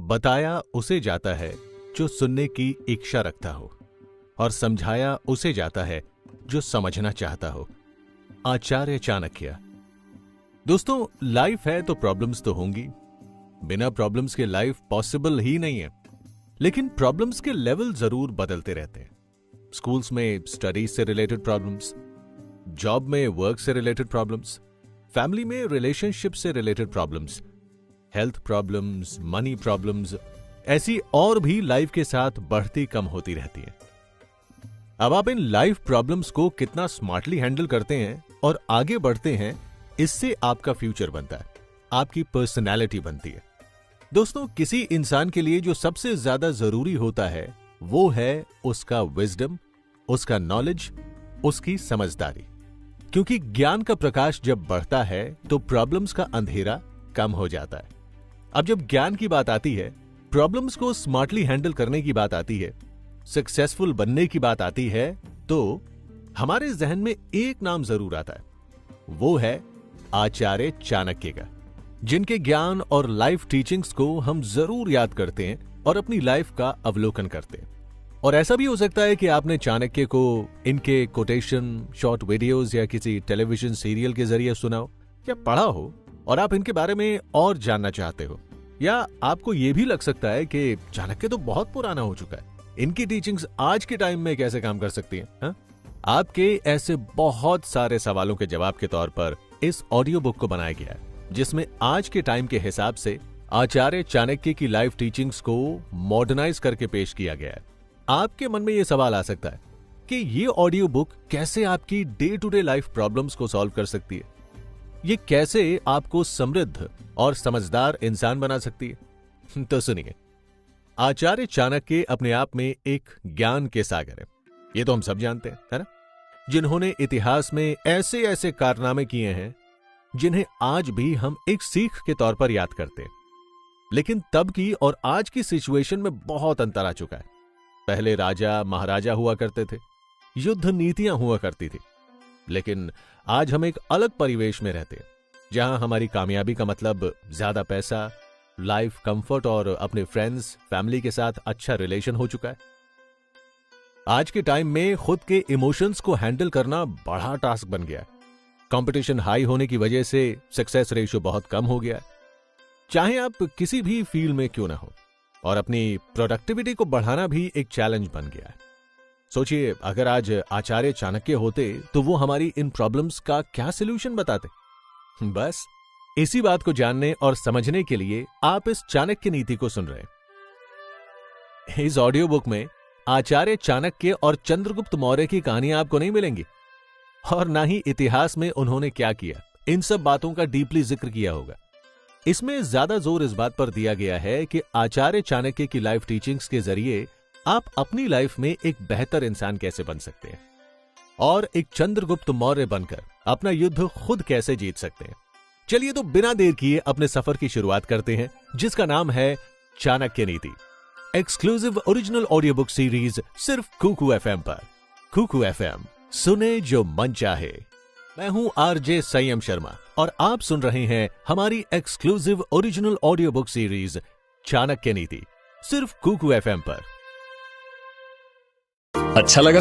बताया उसे जाता है जो सुनने की इच्छा रखता हो, और समझाया उसे जाता है जो समझना चाहता हो। आचार्य चाणक्य। दोस्तों, लाइफ है तो प्रॉब्लम्स तो होंगी। बिना प्रॉब्लम्स के लाइफ पॉसिबल ही नहीं है। लेकिन प्रॉब्लम्स के लेवल जरूर बदलते रहते हैं। स्कूल्स में स्टडीज से रिलेटेड प्रॉब्लम्स, जॉब में वर्क से रिलेटेड प्रॉब्लम्स, फैमिली में रिलेशनशिप से related problems, health problems, money problems, ऐसी और भी लाइफ के साथ बढ़ती कम होती रहती है। अब आप इन लाइफ प्रॉब्लम्स को कितना स्मार्टली हैंडल करते हैं और आगे बढ़ते हैं, इससे आपका फ्यूचर बनता है, आपकी पर्सनैलिटी बनती है। दोस्तों, किसी इंसान के लिए जो सबसे ज्यादा जरूरी होता है वो है उसका विजडम, उसका नॉलेज, उसकी समझदारी। क्योंकि ज्ञान का प्रकाश जब बढ़ता है तो प्रॉब्लम्स का अंधेरा कम हो जाता है। अब जब ज्ञान की बात आती है, प्रॉब्लम्स को स्मार्टली हैंडल करने की बात आती है, सक्सेसफुल बनने की बात आती है, तो हमारे जहन में एक नाम जरूर आता है। वो है आचार्य चाणक्य का, जिनके ज्ञान और लाइफ टीचिंग्स को हम जरूर याद करते हैं और अपनी लाइफ का अवलोकन करते हैं। और ऐसा भी हो सकता है कि आपने चाणक्य को इनके कोटेशन, शॉर्ट वीडियोस या किसी टेलीविजन सीरियल के जरिए सुना हो या पढ़ा हो और आप इनके बारे में और जानना चाहते हो। या आपको यह भी लग सकता है कि चाणक्य तो बहुत पुराना हो चुका है, इनकी टीचिंग्स आज के टाइम में कैसे काम कर सकती हैं? हा? आपके ऐसे बहुत सारे सवालों के जवाब के तौर पर इस ऑडियो बुक को बनाया गया है, जिसमें आज के टाइम के हिसाब से आचार्य चाणक्य की लाइफ टीचिंग्स को मॉडर्नाइज करके पेश किया गया है। आपके मन में यह सवाल आ सकता है कि ये ऑडियो बुक कैसे आपकी day to day life problems को सॉल्व कर सकती है, ये कैसे आपको समृद्ध और समझदार इंसान बना सकती है। तो सुनिए, आचार्य चाणक्य अपने आप में एक ज्ञान के सागर है, ये तो हम सब जानते हैं, है ना? जिन्होंने इतिहास में ऐसे ऐसे कारनामे किए हैं जिन्हें आज भी हम एक सीख के तौर पर याद करते हैं। लेकिन तब की और आज की सिचुएशन में बहुत अंतर आ चुका है। पहले राजा महाराजा हुआ करते थे, युद्ध नीतियां हुआ करती थी, लेकिन आज हम एक अलग परिवेश में रहते हैं, जहां हमारी कामयाबी का मतलब ज्यादा पैसा, लाइफ कंफर्ट और अपने फ्रेंड्स, फैमिली के साथ अच्छा रिलेशन हो चुका है। आज के टाइम में खुद के इमोशंस को हैंडल करना बड़ा टास्क बन गया है। कंपटीशन हाई होने की वजह से सक्सेस रेशियो बहुत कम हो गया है, चाहे आप किसी भी फील्ड में क्यों ना हो, और अपनी प्रोडक्टिविटी को बढ़ाना भी एक चैलेंज बन गया है। सोचिए, अगर आज आचार्य चाणक्य होते तो वो हमारी इन प्रॉब्लम्स का क्या सॉल्यूशन बताते। बस इसी बात को जानने और समझने के लिए आप इस चाणक्य नीति को सुन रहे हैं। इस ऑडियो बुक में आचार्य चाणक्य और चंद्रगुप्त मौर्य की कहानियां आपको नहीं मिलेंगी, और ना ही इतिहास में उन्होंने क्या किया, इन सब बातों का डीपली जिक्र किया होगा। इसमें ज्यादा जोर इस बात पर दिया गया है कि आचार्य चाणक्य की लाइफ टीचिंग्स के जरिए आप अपनी लाइफ में एक बेहतर इंसान कैसे बन सकते हैं और एक चंद्रगुप्त मौर्य बनकर अपना युद्ध खुद कैसे जीत सकते हैं। चलिए तो बिना देर किए अपने सफर की शुरुआत करते हैं, जिसका नाम है चाणक्य नीति। Exclusive original audio book series सिर्फ कुकू एफएम पर। कुकू एफएम, सुने जो मन चाहे। मैं हूं आरजे संयम शर्मा और आप सुन रहे हैं हमारी exclusive original audio book series Chanakya नीति, सिर्फ कुकू एफएम पर। अच्छा लगा